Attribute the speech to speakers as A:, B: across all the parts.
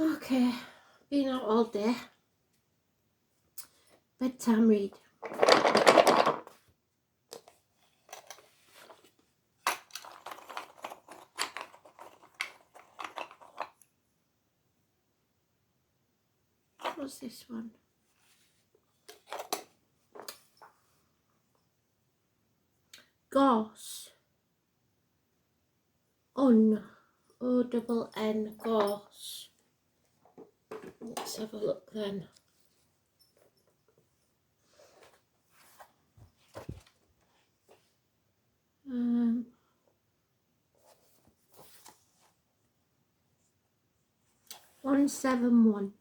A: Okay, been out all day. Bedtime read. What's this one? Gorse. O-double-N, Gorse. Let's have a look then. Um, 171.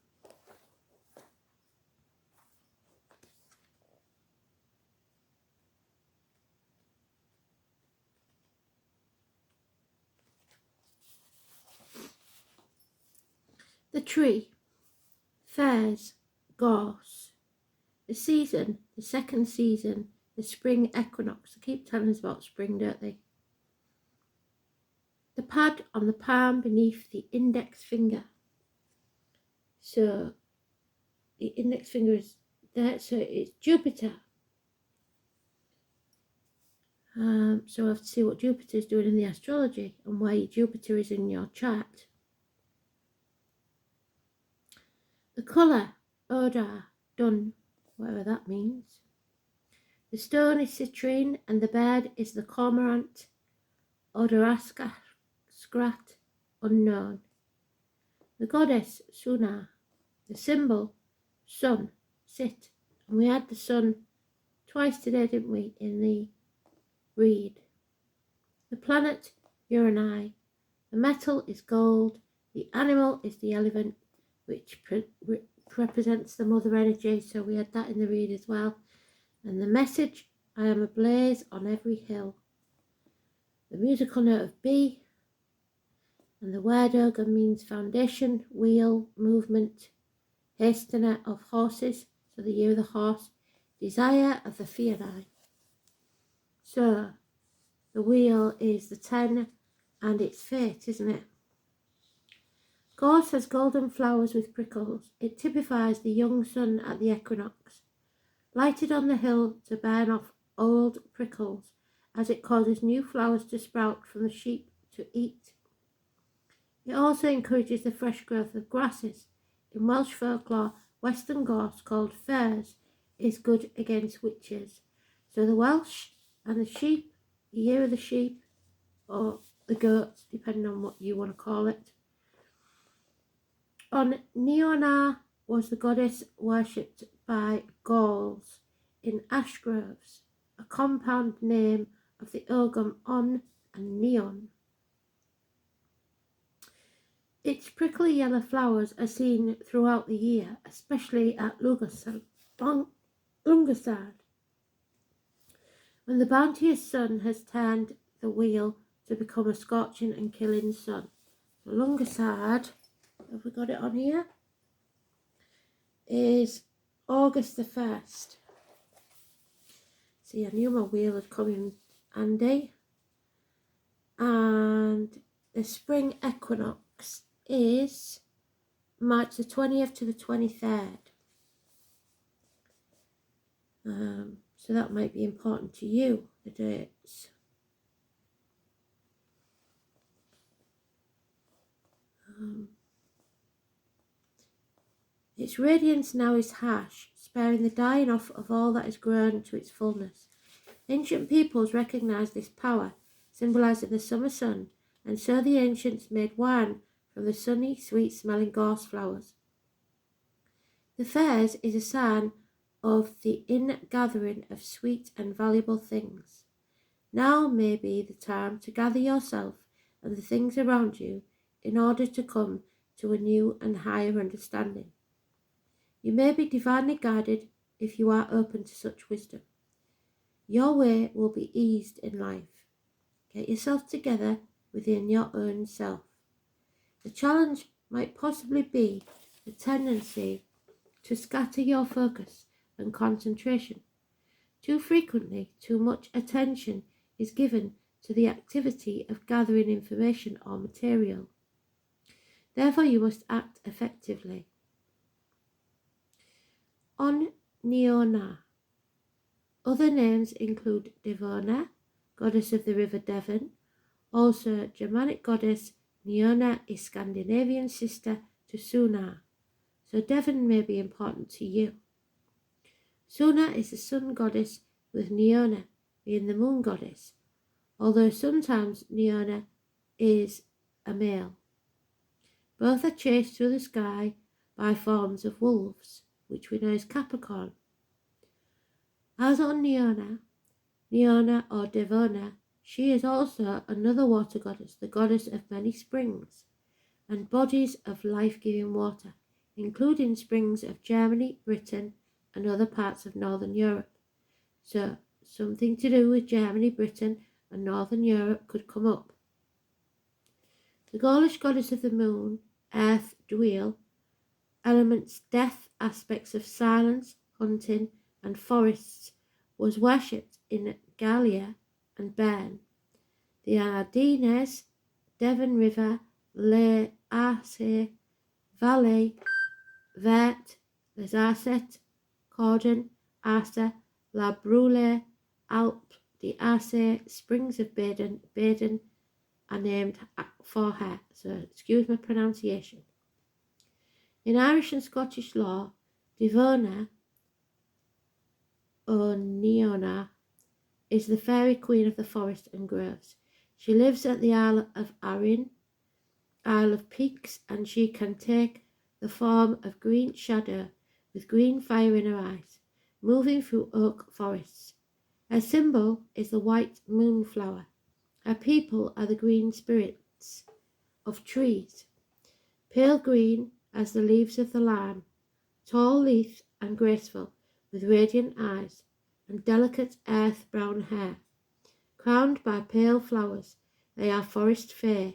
A: The tree. Fairs. Gorse. The season. The second season. The spring equinox. They keep telling us about spring, don't they? The pad on the palm beneath the index finger. So the index finger is there, so it's Jupiter. So I have to see what Jupiter is doing in the astrology and where Jupiter is in your chart. The colour, Oda, dun, whatever that means. The stone is citrine and the bird is the cormorant, Odorascat, unknown. The goddess, Suna. The symbol, sun, sit. And we had the sun twice today, didn't we, in the read. The planet, Uranus. The metal is gold. The animal is the elephant, which represents the mother energy. So we had that in the read as well. And the message, I am ablaze on every hill. The musical note of B. And the word Ogham means foundation, wheel, movement, hastener of horses. So the year of the horse. Desire of the Fianai. So the wheel is the 10 and it's fate, isn't it? Gorse has golden flowers with prickles. It typifies the young sun at the equinox, lighted on the hill to burn off old prickles as it causes new flowers to sprout from the sheep to eat. It also encourages the fresh growth of grasses. In Welsh folklore, Western Gorse, called furze, is good against witches. So the Welsh and the sheep, the year of the sheep, or the goats, depending on what you want to call it. On Neona was the goddess worshipped by Gauls in ash groves, a compound name of the Ogham On and Neon. Its prickly yellow flowers are seen throughout the year, especially at Lungasad, when the bounteous sun has turned the wheel to become a scorching and killing sun. So Lungasad, have we got it on here? Is August the 1st. See, I knew my wheel had come in handy. And the spring equinox is March the 20th to the 23rd. So that might be important to you, the dates. Its radiance now is harsh, sparing the dying off of all that is grown to its fullness. Ancient peoples recognised this power, symbolising the summer sun, and so the ancients made wine from the sunny, sweet-smelling gorse flowers. The fairs is a sign of the ingathering of sweet and valuable things. Now may be the time to gather yourself and the things around you in order to come to a new and higher understanding. You may be divinely guided if you are open to such wisdom. Your way will be eased in life. Get yourself together within your own self. The challenge might possibly be the tendency to scatter your focus and concentration. Too frequently, too much attention is given to the activity of gathering information or material. Therefore, you must act effectively. On Niona. Other names include Devona, goddess of the river Devon. Also, Germanic goddess Niona is Scandinavian sister to Suna, so Devon may be important to you. Suna is the sun goddess, with Niona being the moon goddess, although sometimes Niona is a male. Both are chased through the sky by forms of wolves, which we know is Capricorn. As on Niona or Devona, she is also another water goddess, the goddess of many springs and bodies of life-giving water, including springs of Germany, Britain, and other parts of Northern Europe. So, something to do with Germany, Britain, and Northern Europe could come up. The Gaulish goddess of the moon, Earth Dweel, elements death, aspects of silence, hunting, and forests, was worshipped in Gallia and Bern. The Ardennais, Devon River, Les Arces, Valais, Vert, Les Arcet, Cordon, Arce, La Brûlée, Alpes, the Arce, springs of Baden are named for her, so excuse my pronunciation. In Irish and Scottish law, Devona or Niona is the fairy queen of the forest and groves. She lives at the Isle of Arran, Isle of Peaks, and she can take the form of green shadow with green fire in her eyes, moving through oak forests. Her symbol is the white moonflower. Her people are the green spirits of trees, pale green as the leaves of the lime, tall leafed and graceful, with radiant eyes and delicate earth-brown hair. Crowned by pale flowers, they are forest fair.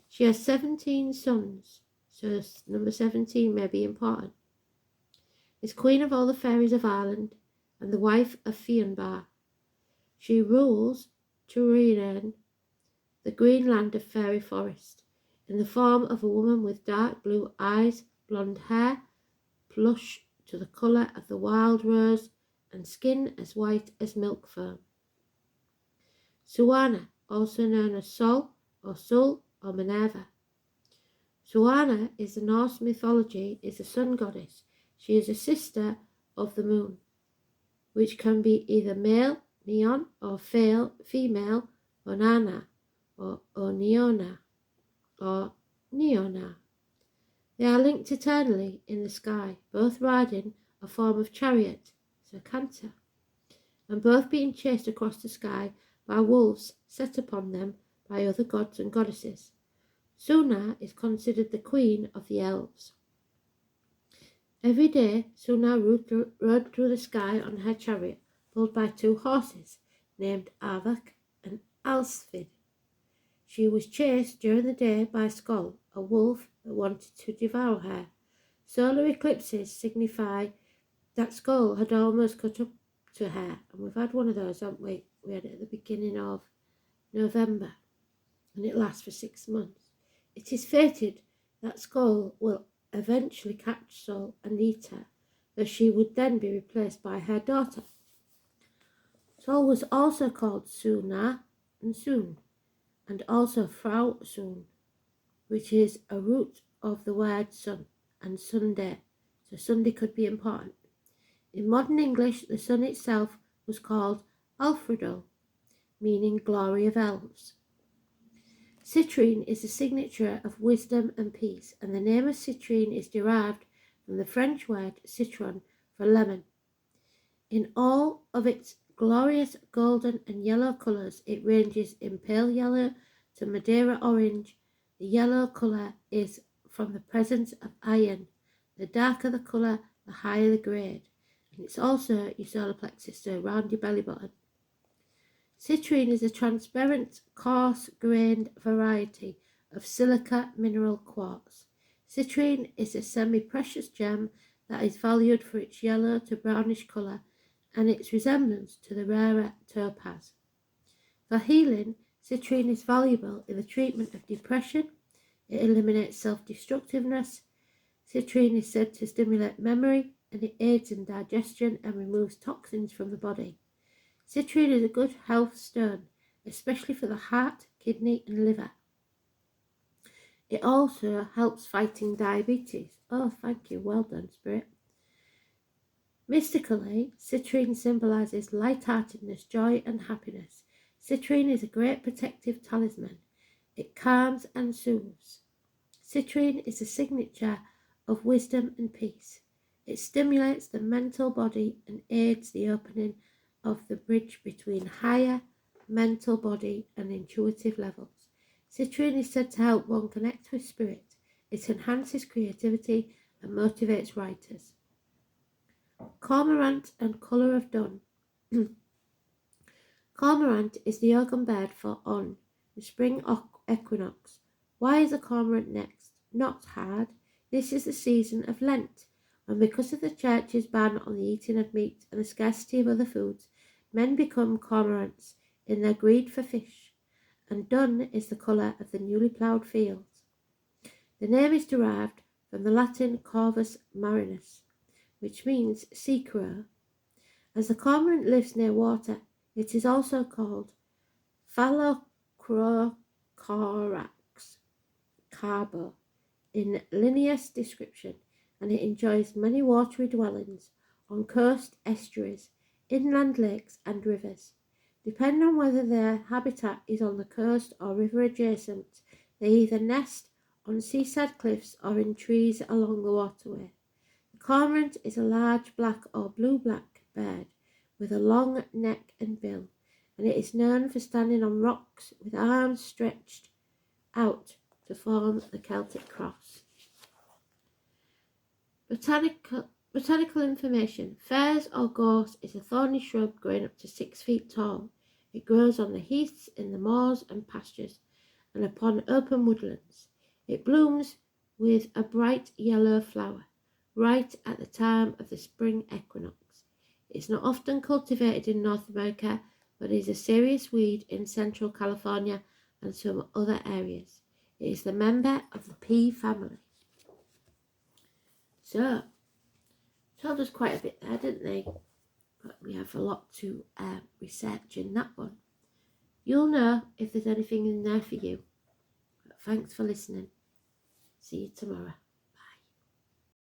A: She has 17 sons, so number 17 may be important. Is queen of all the fairies of Ireland and the wife of Fianbar. She rules Turin, the green land of fairy forest, in the form of a woman with dark blue eyes, blonde hair, blush to the colour of the wild rose, and skin as white as milk foam. Suana, also known as Sol or Sul or Minerva. Suana is the Norse mythology, is a sun goddess. She is a sister of the moon, which can be either male, neon, or female, onana, or oniona, or neona. They are linked eternally in the sky, both riding a form of chariot, so canter, and both being chased across the sky by wolves set upon them by other gods and goddesses. Suna is considered the queen of the elves. Every day, Suna rode through the sky on her chariot, pulled by 2 horses, named Avak and Alsfid. She was chased during the day by Skoll, a wolf that wanted to devour her. Solar eclipses signify that Skoll had almost caught up to her, and we've had one of those, haven't we? We had it at the beginning of November, and it lasts for 6 months. It is fated that Skoll will eventually catch Sol and eat her, though she would then be replaced by her daughter. Sol was also called Suna and Sun, and also Frau Sun, which is a root of the word sun, and Sunday, so Sunday could be important. In modern English, the sun itself was called Alfredo, meaning glory of elves. Citrine is the signature of wisdom and peace, and the name of citrine is derived from the French word citron for lemon. In all of its glorious golden and yellow colours, it ranges in pale yellow to Madeira orange. The yellow colour is from the presence of iron. The darker the colour, the higher the grade. And it's also your solar plexus, so around your belly button. Citrine is a transparent, coarse-grained variety of silica mineral quartz. Citrine is a semi-precious gem that is valued for its yellow to brownish colour and its resemblance to the rarer topaz. For healing, citrine is valuable in the treatment of depression, It eliminates self-destructiveness. Citrine is said to stimulate memory, and it aids in digestion and removes toxins from the body. Citrine is a good health stone, especially for the heart, kidney and liver. It also helps fighting diabetes. Oh, thank you. Well done, Spirit. Mystically, citrine symbolises light-heartedness, joy and happiness. Citrine is a great protective talisman. It calms and soothes. Citrine is a signature of wisdom and peace. It stimulates the mental body and aids the opening of the bridge between higher mental body and intuitive levels. Citrine is said to help one connect with spirit. It enhances creativity and motivates writers. Cormorant and colour of dawn. Cormorant is the Ogham bird for on, the spring equinox. Why is a cormorant next? Not hard. This is the season of Lent, and because of the church's ban on the eating of meat and the scarcity of other foods, men become cormorants in their greed for fish, and dun is the colour of the newly ploughed fields. The name is derived from the Latin corvus marinus, which means sea crow. As the cormorant lives near water, it is also called Phalocrocorax carbo in Linnaeus' description, and it enjoys many watery dwellings on coast estuaries, inland lakes and rivers. Depending on whether their habitat is on the coast or river adjacent, they either nest on seaside cliffs or in trees along the waterway. The cormorant is a large black or blue-black bird with a long neck and bill, and it is known for standing on rocks with arms stretched out to form the Celtic cross. Botanical information. Furze or gorse is a thorny shrub growing up to 6 feet tall. It grows on the heaths, in the moors and pastures, and upon open woodlands. It blooms with a bright yellow flower, right at the time of the spring equinox. It is not often cultivated in North America, but is a serious weed in Central California and some other areas. It is the member of the pea family. So, told us quite a bit there, didn't they? But we have a lot to research in that one. You'll know if there's anything in there for you. But thanks for listening. See you tomorrow.